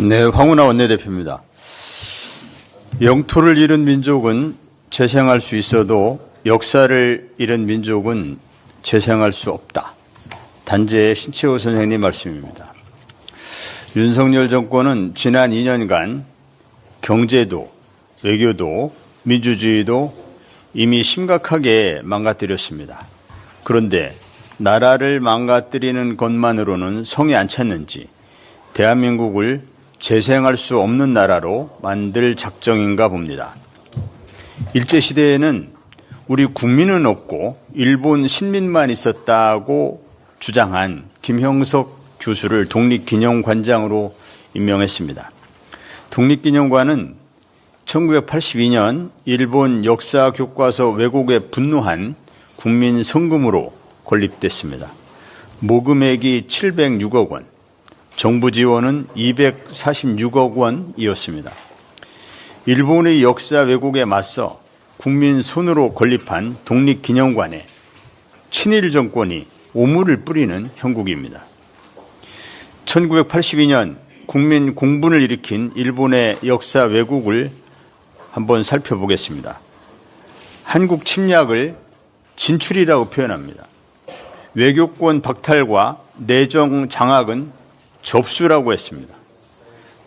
네, 황운하 원내대표입니다. 영토를 잃은 민족은 재생할 수 있어도 역사를 잃은 민족은 재생할 수 없다. 단재의 신채호 선생님 말씀입니다. 윤석열 정권은 지난 2년간 경제도, 외교도, 민주주의도 이미 심각하게 망가뜨렸습니다. 그런데 나라를 망가뜨리는 것만으로는 성이 안 찼는지 대한민국을 재생할 수 없는 나라로 만들 작정인가 봅니다. 일제시대에는 우리 국민은 없고 일본 신민만 있었다고 주장한 김형석 교수를 독립기념관장으로 임명했습니다. 독립기념관은 1982년 일본 역사교과서 왜곡에 분노한 국민 성금으로 건립됐습니다. 모금액이 706억 원, 정부 지원은 246억 원이었습니다. 일본의 역사 왜곡에 맞서 국민 손으로 건립한 독립기념관에 친일 정권이 오물을 뿌리는 형국입니다. 1982년 국민 공분을 일으킨 일본의 역사 왜곡을 한번 살펴보겠습니다. 한국 침략을 진출이라고 표현합니다. 외교권 박탈과 내정 장악은 접수라고 했습니다.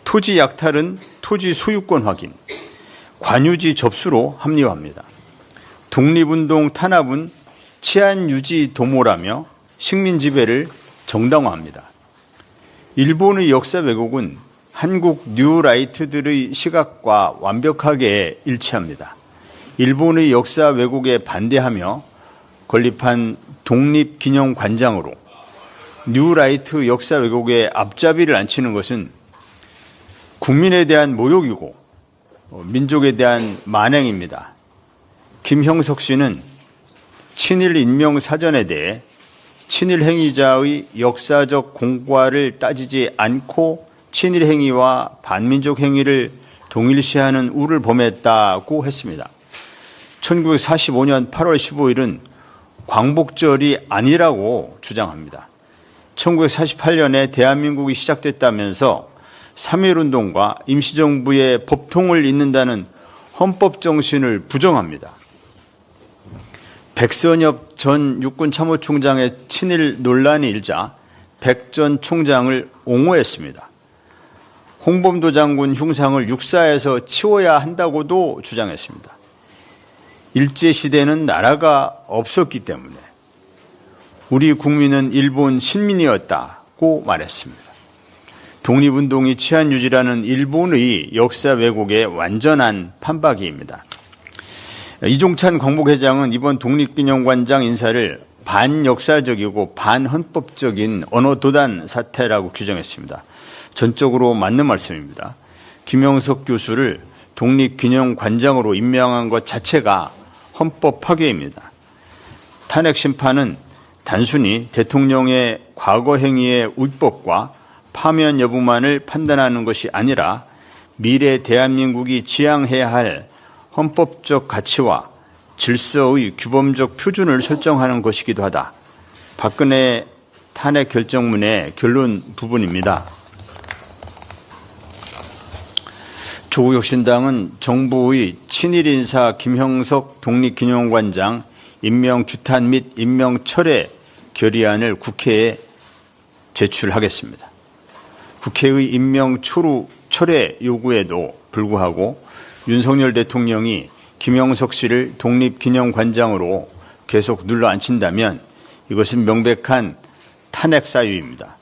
토지 약탈은 토지 소유권 확인, 관유지 접수로 합리화합니다. 독립운동 탄압은 치안 유지 도모라며 식민 지배를 정당화합니다. 일본의 역사 왜곡은 한국 뉴라이트들의 시각과 완벽하게 일치합니다. 일본의 역사 왜곡에 반대하며 건립한 독립기념관장으로 뉴라이트 역사 왜곡의 앞잡이를 앉히는 것은 국민에 대한 모욕이고 민족에 대한 만행입니다. 김형석 씨는 친일 인명 사전에 대해 친일 행위자의 역사적 공과를 따지지 않고 친일 행위와 반민족 행위를 동일시하는 우를 범했다고 했습니다. 1945년 8월 15일은 광복절이 아니라고 주장합니다. 1948년에 대한민국이 시작됐다면서 3.1운동과 임시정부의 법통을 잇는다는 헌법 정신을 부정합니다. 백선엽 전 육군참모총장의 친일 논란이 일자 백 전 총장을 옹호했습니다. 홍범도 장군 흉상을 육사에서 치워야 한다고도 주장했습니다. 일제시대는 나라가 없었기 때문에 우리 국민은 일본 신민이었다고 말했습니다. 독립운동이 치안유지라는 일본의 역사 왜곡의 완전한 판박이입니다. 이종찬 광복회장은 이번 독립기념관장 인사를 반역사적이고 반헌법적인 언어도단 사태라고 규정했습니다. 전적으로 맞는 말씀입니다. 김형석 교수를 독립기념관장으로 임명한 것 자체가 헌법 파괴입니다. 탄핵 심판은 단순히 대통령의 과거 행위의 위법과 파면 여부만을 판단하는 것이 아니라 미래 대한민국이 지향해야 할 헌법적 가치와 질서의 규범적 표준을 설정하는 것이기도 하다. 박근혜 탄핵 결정문의 결론 부분입니다. 조국혁신당은 정부의 친일 인사 김형석 독립기념관장 임명 주탄 및 임명 철회 결의안을 국회에 제출하겠습니다. 국회의 임명 철회 요구에도 불구하고 윤석열 대통령이 김형석 씨를 독립기념관장으로 계속 눌러앉힌다면 이것은 명백한 탄핵 사유입니다.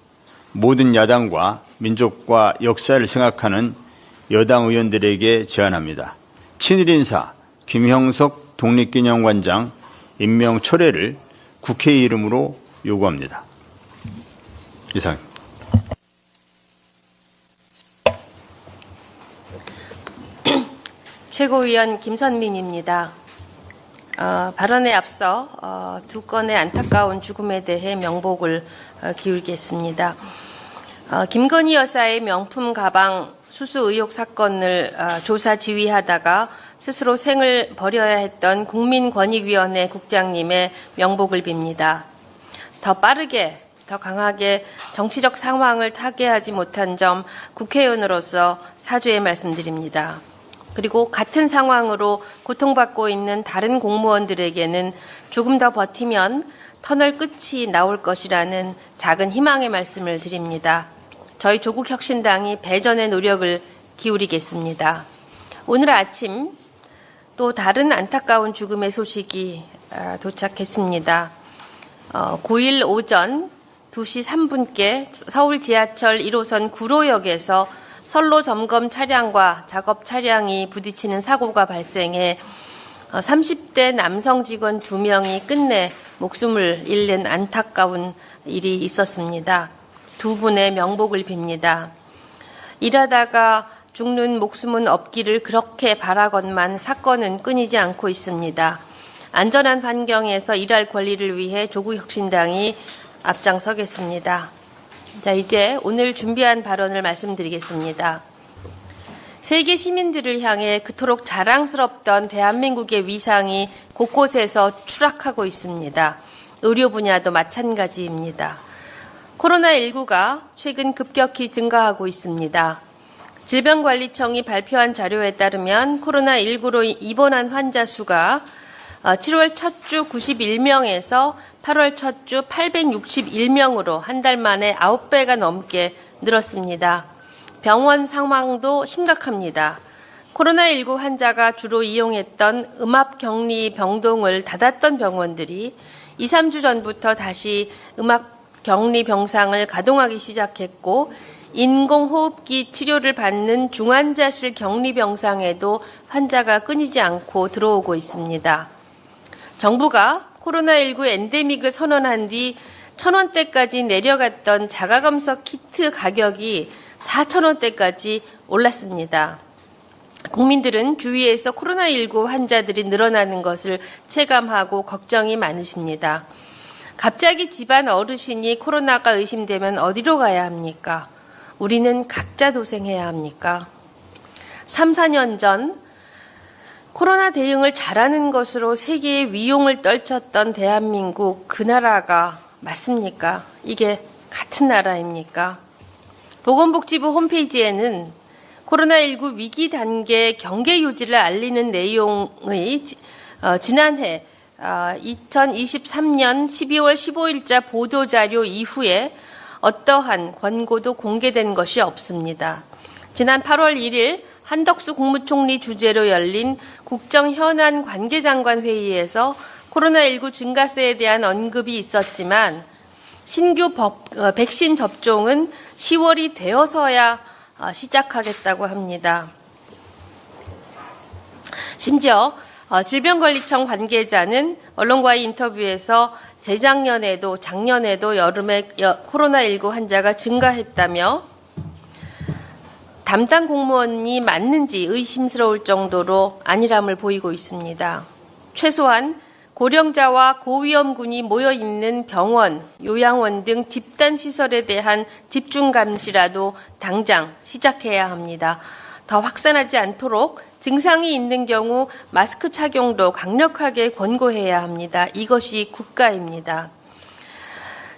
모든 야당과 민족과 역사를 생각하는 여당 의원들에게 제안합니다. 친일 인사 김형석 독립기념관장 임명 철회를 국회 이름으로 요구합니다. 이상입니다. 최고위원 김선민입니다. 발언에 앞서 두 건의 안타까운 죽음에 대해 명복을 기울이겠습니다. 김건희 여사의 명품 가방 수수 의혹 사건을 조사 지휘하다가 스스로 생을 버려야 했던 국민권익위원회 국장님의 명복을 빕니다. 더 빠르게 더 강하게 정치적 상황을 타개하지 못한 점 국회의원으로서 사죄의 말씀드립니다. 그리고 같은 상황으로 고통받고 있는 다른 공무원들에게는 조금 더 버티면 터널 끝이 나올 것이라는 작은 희망의 말씀을 드립니다. 저희 조국혁신당이 배전의 노력을 기울이겠습니다. 오늘 아침 또 다른 안타까운 죽음의 소식이 도착했습니다. 9일 오전 2시 3분께 서울 지하철 1호선 구로역에서 선로 점검 차량과 작업 차량이 부딪히는 사고가 발생해 30대 남성 직원 2명이 끝내 목숨을 잃는 안타까운 일이 있었습니다. 두 분의 명복을 빕니다. 일하다가 죽는 목숨은 없기를 그렇게 바라건만 사건은 끊이지 않고 있습니다. 안전한 환경에서 일할 권리를 위해 조국혁신당이 앞장서겠습니다. 자, 이제 오늘 준비한 발언을 말씀드리겠습니다. 세계 시민들을 향해 그토록 자랑스럽던 대한민국의 위상이 곳곳에서 추락하고 있습니다. 의료 분야도 마찬가지입니다. 코로나19가 최근 급격히 증가하고 있습니다. 질병관리청이 발표한 자료에 따르면 코로나19로 입원한 환자 수가 7월 첫 주 91명에서 8월 첫 주 861명으로 한 달 만에 9배가 넘게 늘었습니다. 병원 상황도 심각합니다. 코로나19 환자가 주로 이용했던 음압격리 병동을 닫았던 병원들이 2, 3주 전부터 다시 음압격리 병상을 가동하기 시작했고 인공호흡기 치료를 받는 중환자실 격리 병상에도 환자가 끊이지 않고 들어오고 있습니다. 정부가 코로나19 엔데믹을 선언한 뒤 1,000원대까지 내려갔던 자가검사 키트 가격이 4,000원대까지 올랐습니다. 국민들은 주위에서 코로나19 환자들이 늘어나는 것을 체감하고 걱정이 많으십니다. 갑자기 집안 어르신이 코로나가 의심되면 어디로 가야 합니까? 우리는 각자 도생해야 합니까? 3, 4년 전 코로나 대응을 잘하는 것으로 세계의 위용을 떨쳤던 대한민국, 그 나라가 맞습니까? 이게 같은 나라입니까? 보건복지부 홈페이지에는 코로나19 위기 단계 경계 유지를 알리는 내용의 지난해 2023년 12월 15일자 보도자료 이후에 어떠한 권고도 공개된 것이 없습니다. 지난 8월 1일 한덕수 국무총리 주재로 열린 국정현안 관계장관 회의에서 코로나19 증가세에 대한 언급이 있었지만 신규 백신 접종은 10월이 되어서야 시작하겠다고 합니다. 심지어 질병관리청 관계자는 언론과의 인터뷰에서 재작년에도 작년에도 여름에 코로나19 환자가 증가했다며 담당 공무원이 맞는지 의심스러울 정도로 안일함을 보이고 있습니다. 최소한 고령자와 고위험군이 모여있는 병원, 요양원 등 집단시설에 대한 집중감시라도 당장 시작해야 합니다. 더 확산하지 않도록 증상이 있는 경우 마스크 착용도 강력하게 권고해야 합니다. 이것이 국가입니다.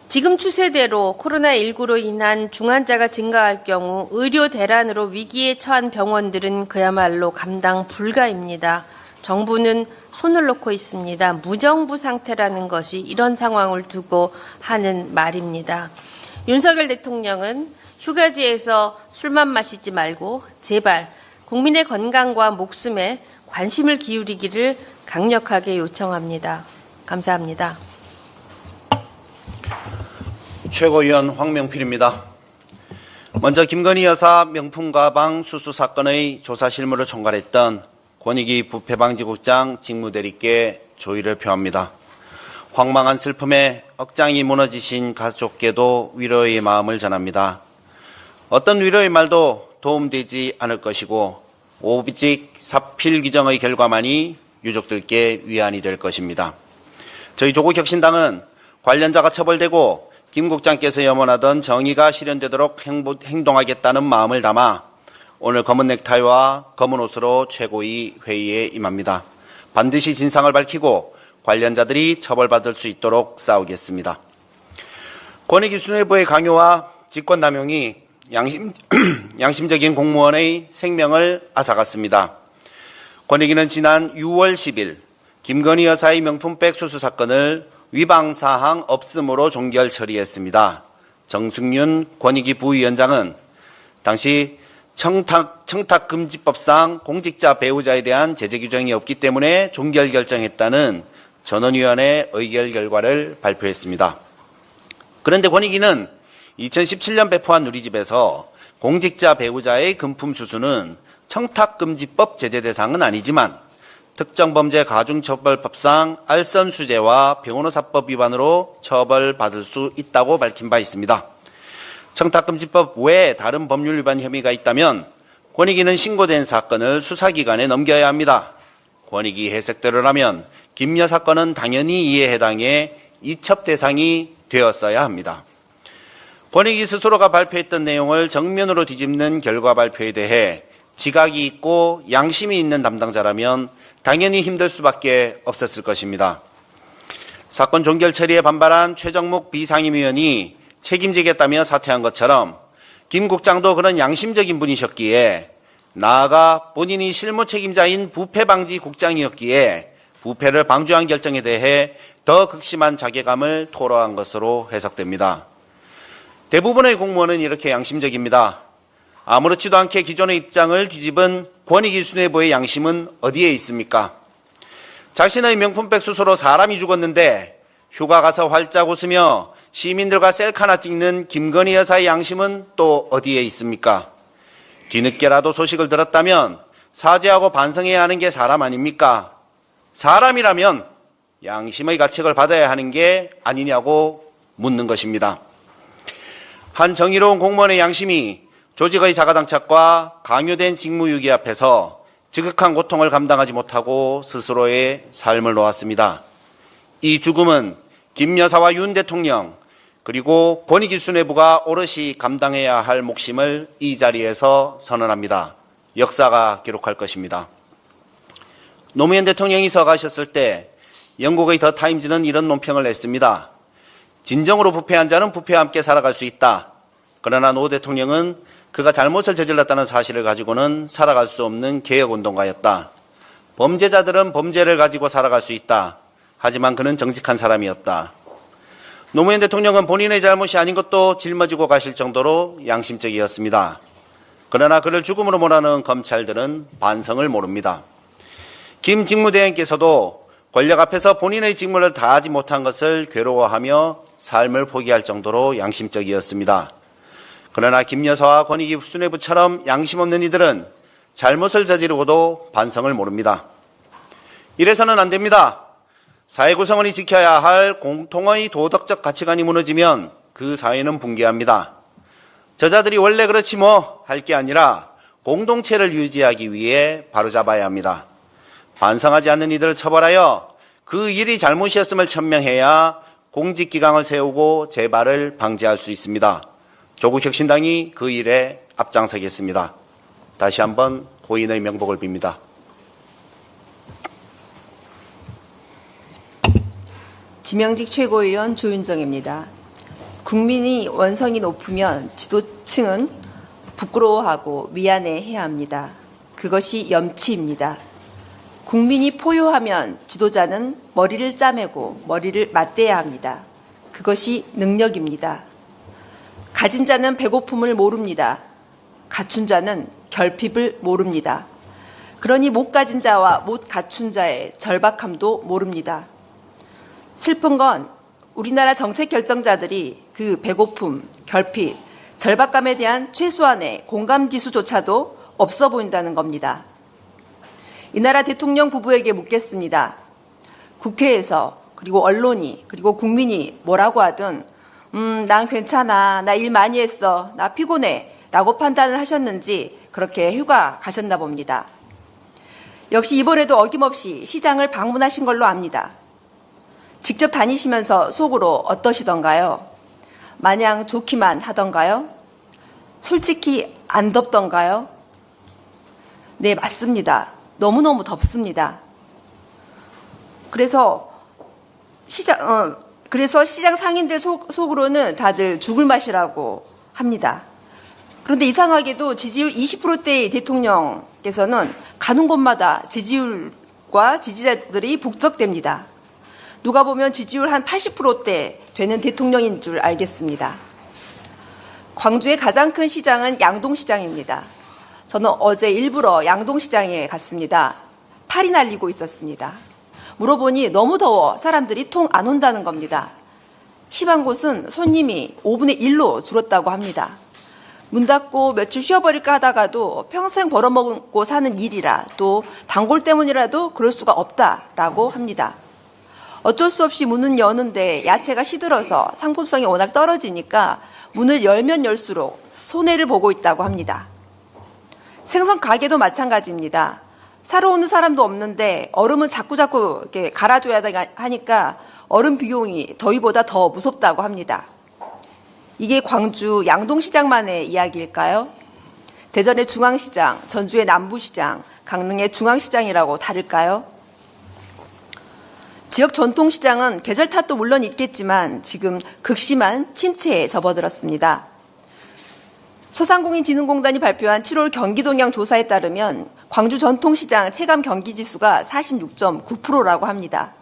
지금 추세대로 코로나19로 인한 중환자가 증가할 경우 의료 대란으로 위기에 처한 병원들은 그야말로 감당 불가입니다. 정부는 손을 놓고 있습니다. 무정부 상태라는 것이 이런 상황을 두고 하는 말입니다. 윤석열 대통령은 휴가지에서 술만 마시지 말고 제발 국민의 건강과 목숨에 관심을 기울이기를 강력하게 요청합니다. 감사합니다. 최고위원 황명필입니다. 먼저 김건희 여사 명품 가방 수수 사건의 조사 실무를 총괄했던 권익위 부패방지국장 직무대리께 조의를 표합니다. 황망한 슬픔에 억장이 무너지신 가족께도 위로의 마음을 전합니다. 어떤 위로의 말도 도움되지 않을 것이고 오직 사필 규정의 결과만이 유족들께 위안이 될 것입니다. 저희 조국혁신당은 관련자가 처벌되고 김 국장께서 염원하던 정의가 실현되도록 행동하겠다는 마음을 담아 오늘 검은 넥타이와 검은 옷으로 최고위 회의에 임합니다. 반드시 진상을 밝히고 관련자들이 처벌받을 수 있도록 싸우겠습니다. 권익위 수뇌부의 강요와 직권남용이 양심적인 공무원의 생명을 앗아갔습니다. 권익위는 지난 6월 10일 김건희 여사의 명품백 수수 사건을 위방사항 없음으로 종결 처리했습니다. 정승윤 권익위 부위원장은 당시 청탁금지법상 공직자 배우자에 대한 제재 규정이 없기 때문에 종결 결정했다는 전원위원회 의결 결과를 발표했습니다. 그런데 권익위는 2017년 배포한 누리집에서 공직자 배우자의 금품 수수는 청탁금지법 제재 대상은 아니지만 특정범죄 가중처벌법상 알선수재와 변호사법 위반으로 처벌받을 수 있다고 밝힌 바 있습니다. 청탁금지법 외에 다른 법률 위반 혐의가 있다면 권익위는 신고된 사건을 수사기관에 넘겨야 합니다. 권익위 해석대로라면 김 여사 건은 당연히 이에 해당해 이첩 대상이 되었어야 합니다. 권익위 스스로가 발표했던 내용을 정면으로 뒤집는 결과 발표에 대해 지각이 있고 양심이 있는 담당자라면 당연히 힘들 수밖에 없었을 것입니다. 사건 종결 처리에 반발한 최정목 비상임위원이 책임지겠다며 사퇴한 것처럼 김 국장도 그런 양심적인 분이셨기에 나아가 본인이 실무 책임자인 부패방지 국장이었기에 부패를 방조한 결정에 대해 더 극심한 자괴감을 토로한 것으로 해석됩니다. 대부분의 공무원은 이렇게 양심적입니다. 아무렇지도 않게 기존의 입장을 뒤집은 권익위 수뇌부의 양심은 어디에 있습니까? 자신의 명품백 수수로 사람이 죽었는데 휴가 가서 활짝 웃으며 시민들과 셀카나 찍는 김건희 여사의 양심은 또 어디에 있습니까? 뒤늦게라도 소식을 들었다면 사죄하고 반성해야 하는 게 사람 아닙니까? 사람이라면 양심의 가책을 받아야 하는 게 아니냐고 묻는 것입니다. 한 정의로운 공무원의 양심이 조직의 자가당착과 강요된 직무유기 앞에서 지극한 고통을 감당하지 못하고 스스로의 삶을 놓았습니다. 이 죽음은 김 여사와 윤 대통령 그리고 권익위 수뇌부가 오롯이 감당해야 할 몫임을 이 자리에서 선언합니다. 역사가 기록할 것입니다. 노무현 대통령이 서가셨을 때 영국의 더 타임즈는 이런 논평을 냈습니다. 진정으로 부패한 자는 부패와 함께 살아갈 수 있다. 그러나 노 대통령은 그가 잘못을 저질렀다는 사실을 가지고는 살아갈 수 없는 개혁운동가였다. 범죄자들은 범죄를 가지고 살아갈 수 있다. 하지만 그는 정직한 사람이었다. 노무현 대통령은 본인의 잘못이 아닌 것도 짊어지고 가실 정도로 양심적이었습니다. 그러나 그를 죽음으로 몰아넣은 검찰들은 반성을 모릅니다. 김 직무대행께서도 권력 앞에서 본인의 직무를 다하지 못한 것을 괴로워하며 삶을 포기할 정도로 양심적이었습니다. 그러나 김 여사와 권익위 수뇌부처럼 양심 없는 이들은 잘못을 저지르고도 반성을 모릅니다. 이래서는 안 됩니다. 사회 구성원이 지켜야 할 공통의 도덕적 가치관이 무너지면 그 사회는 붕괴합니다. 저자들이 원래 그렇지 뭐 할 게 아니라 공동체를 유지하기 위해 바로잡아야 합니다. 반성하지 않는 이들을 처벌하여 그 일이 잘못이었음을 천명해야 공직기강을 세우고 재발을 방지할 수 있습니다. 조국혁신당이 그 일에 앞장서겠습니다. 다시 한번 고인의 명복을 빕니다. 지명직 최고위원 조윤정입니다. 국민이 원성이 높으면 지도층은 부끄러워하고 미안해해야 합니다. 그것이 염치입니다. 국민이 포효하면 지도자는 머리를 짜매고 머리를 맞대야 합니다. 그것이 능력입니다. 가진 자는 배고픔을 모릅니다. 갖춘 자는 결핍을 모릅니다. 그러니 못 가진 자와 못 갖춘 자의 절박함도 모릅니다. 슬픈 건 우리나라 정책 결정자들이 그 배고픔, 결핍, 절박감에 대한 최소한의 공감지수조차도 없어 보인다는 겁니다. 이 나라 대통령 부부에게 묻겠습니다. 국회에서 그리고 언론이 그리고 국민이 뭐라고 하든 난 괜찮아, 나 일 많이 했어, 나 피곤해 라고 판단을 하셨는지 그렇게 휴가 가셨나 봅니다. 역시 이번에도 어김없이 시장을 방문하신 걸로 압니다. 직접 다니시면서 속으로 어떠시던가요? 마냥 좋기만 하던가요? 솔직히 안 덥던가요? 네, 맞습니다. 너무너무 덥습니다. 그래서 그래서 시장 상인들 속으로는 다들 죽을 맛이라고 합니다. 그런데 이상하게도 지지율 20%대의 대통령께서는 가는 곳마다 지지율과 지지자들이 북적댑니다. 누가 보면 지지율 한 80%대 되는 대통령인 줄 알겠습니다. 광주의 가장 큰 시장은 양동시장입니다. 저는 어제 일부러 양동시장에 갔습니다. 팔이 날리고 있었습니다. 물어보니 너무 더워 사람들이 통 안 온다는 겁니다. 심한 곳은 손님이 5분의 1로 줄었다고 합니다. 문 닫고 며칠 쉬어버릴까 하다가도 평생 벌어먹고 사는 일이라 또 단골 때문이라도 그럴 수가 없다라고 합니다. 어쩔 수 없이 문은 여는데 야채가 시들어서 상품성이 워낙 떨어지니까 문을 열면 열수록 손해를 보고 있다고 합니다. 생선 가게도 마찬가지입니다. 사러 오는 사람도 없는데 얼음은 자꾸자꾸 이렇게 갈아줘야 하니까 얼음 비용이 더위보다 더 무섭다고 합니다. 이게 광주 양동시장만의 이야기일까요? 대전의 중앙시장, 전주의 남부시장, 강릉의 중앙시장이라고 다를까요? 지역 전통시장은 계절 탓도 물론 있겠지만 지금 극심한 침체에 접어들었습니다. 소상공인진흥공단이 발표한 7월 경기동향 조사에 따르면 광주 전통시장 체감 경기지수가 46.9%라고 합니다.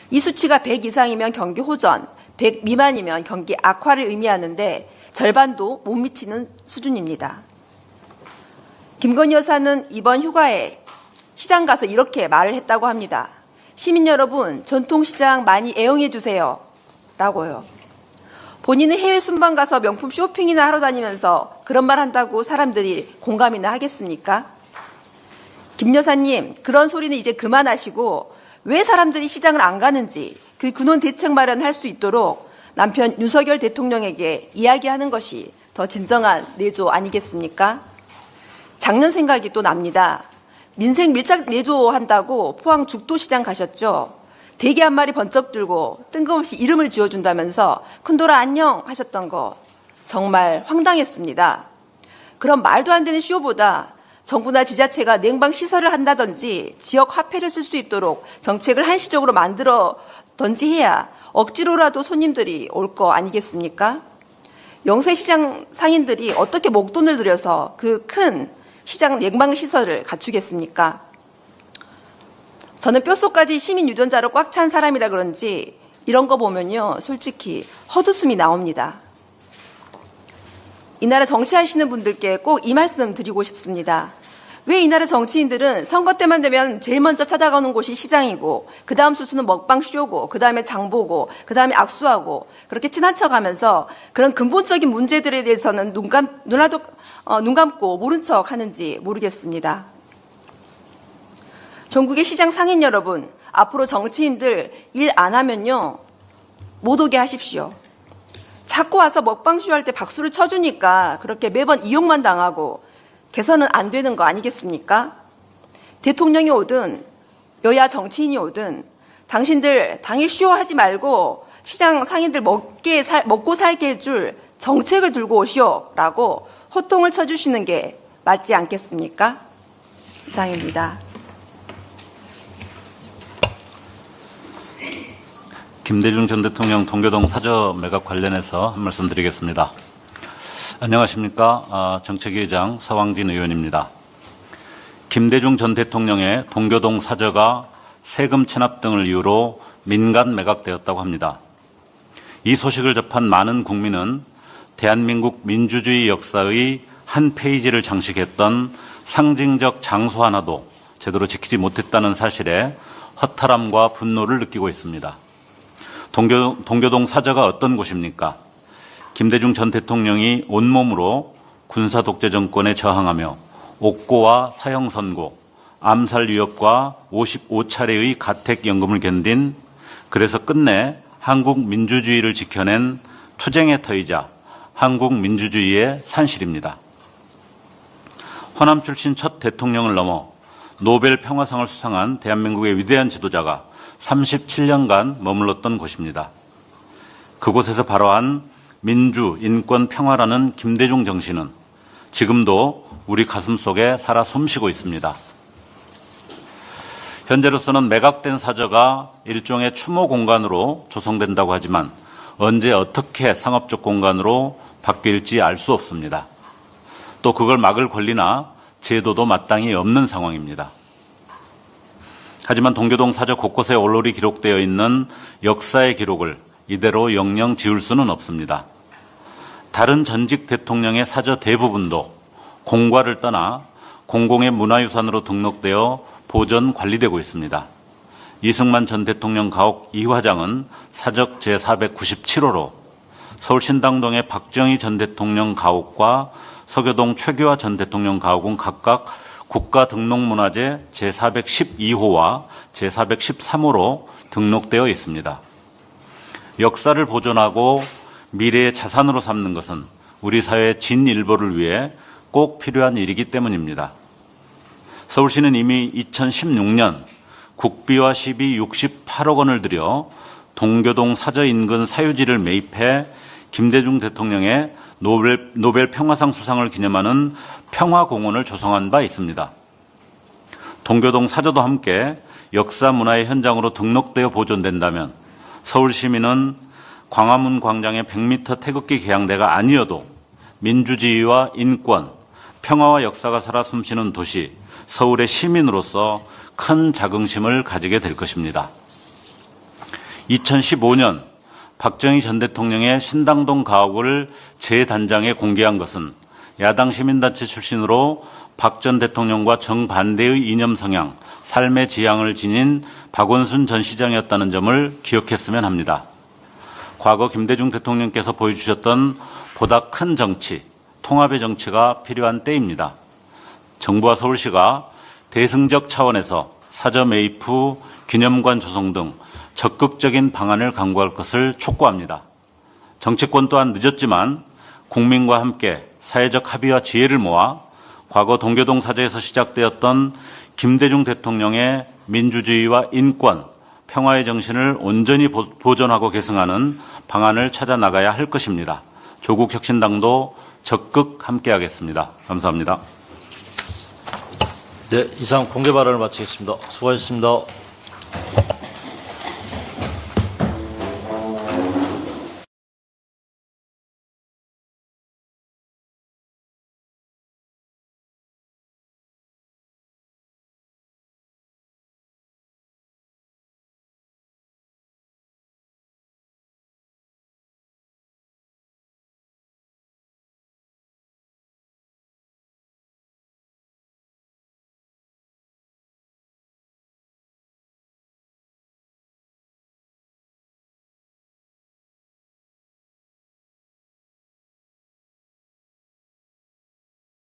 이 수치가 100 이상이면 경기 호전, 100 미만이면 경기 악화를 의미하는데 절반도 못 미치는 수준입니다. 김건희 여사는 이번 휴가에 시장 가서 이렇게 말을 했다고 합니다. 시민 여러분, 전통시장 많이 애용해 주세요. 라고요. 본인은 해외 순방 가서 명품 쇼핑이나 하러 다니면서 그런 말 한다고 사람들이 공감이나 하겠습니까? 김 여사님, 그런 소리는 이제 그만하시고 왜 사람들이 시장을 안 가는지 그 근원 대책 마련할 수 있도록 남편 윤석열 대통령에게 이야기하는 것이 더 진정한 내조 아니겠습니까? 작는 생각이 또 납니다. 민생 밀착 내조한다고 포항 죽도시장 가셨죠? 대게 한 마리 번쩍 들고 뜬금없이 이름을 지어준다면서 큰돌아 안녕 하셨던 거 정말 황당했습니다. 그런 말도 안 되는 쇼보다 정부나 지자체가 냉방 시설을 한다든지 지역 화폐를 쓸 수 있도록 정책을 한시적으로 만들어든지 해야 억지로라도 손님들이 올 거 아니겠습니까? 영세시장 상인들이 어떻게 목돈을 들여서 그 큰 시장 냉방 시설을 갖추겠습니까? 저는 뼛속까지 시민 유전자로 꽉 찬 사람이라 그런지 이런 거 보면요, 솔직히 헛웃음이 나옵니다. 이 나라 정치하시는 분들께 꼭 이 말씀 드리고 싶습니다. 왜 이 나라 정치인들은 선거 때만 되면 제일 먼저 찾아가는 곳이 시장이고 그 다음 수수는 먹방 쇼고 그 다음에 장보고 그 다음에 악수하고 그렇게 친한 척하면서 그런 근본적인 문제들에 대해서는 눈 감고 모른 척 하는지 모르겠습니다. 전국의 시장 상인 여러분, 앞으로 정치인들 일 안 하면요 못 오게 하십시오. 자꾸 와서 먹방쇼 할 때 박수를 쳐주니까 그렇게 매번 이용만 당하고 개선은 안 되는 거 아니겠습니까? 대통령이 오든 여야 정치인이 오든 당신들 당일 쇼하지 말고 시장 상인들 먹고 살게 해줄 정책을 들고 오시오라고 호통을 쳐주시는 게 맞지 않겠습니까? 이상입니다. 김대중 전 대통령 동교동 사저 매각 관련해서 한 말씀 드리겠습니다. 안녕하십니까. 정책위의장 서왕진 의원입니다. 김대중 전 대통령의 동교동 사저가 세금 체납 등을 이유로 민간 매각되었다고 합니다. 이 소식을 접한 많은 국민은 대한민국 민주주의 역사의 한 페이지를 장식했던 상징적 장소 하나도 제대로 지키지 못했다는 사실에 허탈함과 분노를 느끼고 있습니다. 동교동 사저가 어떤 곳입니까? 김대중 전 대통령이 온몸으로 군사 독재 정권에 저항하며 옥고와 사형 선고, 암살 위협과 55차례의 가택연금을 견딘, 그래서 끝내 한국 민주주의를 지켜낸 투쟁의 터이자 한국 민주주의의 산실입니다. 호남 출신 첫 대통령을 넘어 노벨 평화상을 수상한 대한민국의 위대한 지도자가 37년간 머물렀던 곳입니다. 그곳에서 발화한 민주, 인권, 평화라는 김대중 정신은 지금도 우리 가슴 속에 살아 숨쉬고 있습니다. 현재로서는 매각된 사저가 일종의 추모 공간으로 조성된다고 하지만 언제 어떻게 상업적 공간으로 바뀔지 알 수 없습니다. 또 그걸 막을 권리나 제도도 마땅히 없는 상황입니다. 하지만 동교동 사저 곳곳에 올로리 기록되어 있는 역사의 기록을 이대로 영영 지울 수는 없습니다. 다른 전직 대통령의 사저 대부분도 공과를 떠나 공공의 문화유산으로 등록되어 보존 관리되고 있습니다. 이승만 전 대통령 가옥 이화장은 사적 제497호로 서울신당동의 박정희 전 대통령 가옥과 서교동 최규하 전 대통령 가옥은 각각 국가등록문화재 제412호와 제413호로 등록되어 있습니다. 역사를 보존하고 미래의 자산으로 삼는 것은 우리 사회의 진일보를 위해 꼭 필요한 일이기 때문입니다. 서울시는 이미 2016년 국비와 시비 68억 원을 들여 동교동 사저 인근 사유지를 매입해 김대중 대통령의 노벨 평화상 수상을 기념하는 평화공원을 조성한 바 있습니다. 동교동 사저도 함께 역사 문화의 현장으로 등록되어 보존된다면 서울 시민은 광화문 광장의 100m 태극기 개양대가 아니어도 민주주의와 인권, 평화와 역사가 살아 숨쉬는 도시 서울의 시민으로서 큰 자긍심을 가지게 될 것입니다. 2015년 박정희 전 대통령의 신당동 가옥을 재단장에 공개한 것은 야당 시민단체 출신으로 박 전 대통령과 정반대의 이념 성향, 삶의 지향을 지닌 박원순 전 시장이었다는 점을 기억했으면 합니다. 과거 김대중 대통령께서 보여주셨던 보다 큰 정치, 통합의 정치가 필요한 때입니다. 정부와 서울시가 대승적 차원에서 사저 매입 후 기념관 조성 등 적극적인 방안을 강구할 것을 촉구합니다. 정치권 또한 늦었지만 국민과 함께 사회적 합의와 지혜를 모아 과거 동교동 사저에서 시작되었던 김대중 대통령의 민주주의와 인권, 평화의 정신을 온전히 보존하고 계승하는 방안을 찾아 나가야 할 것입니다. 조국혁신당도 적극 함께하겠습니다. 감사합니다. 네, 이상 공개 발언을 마치겠습니다. 수고하셨습니다.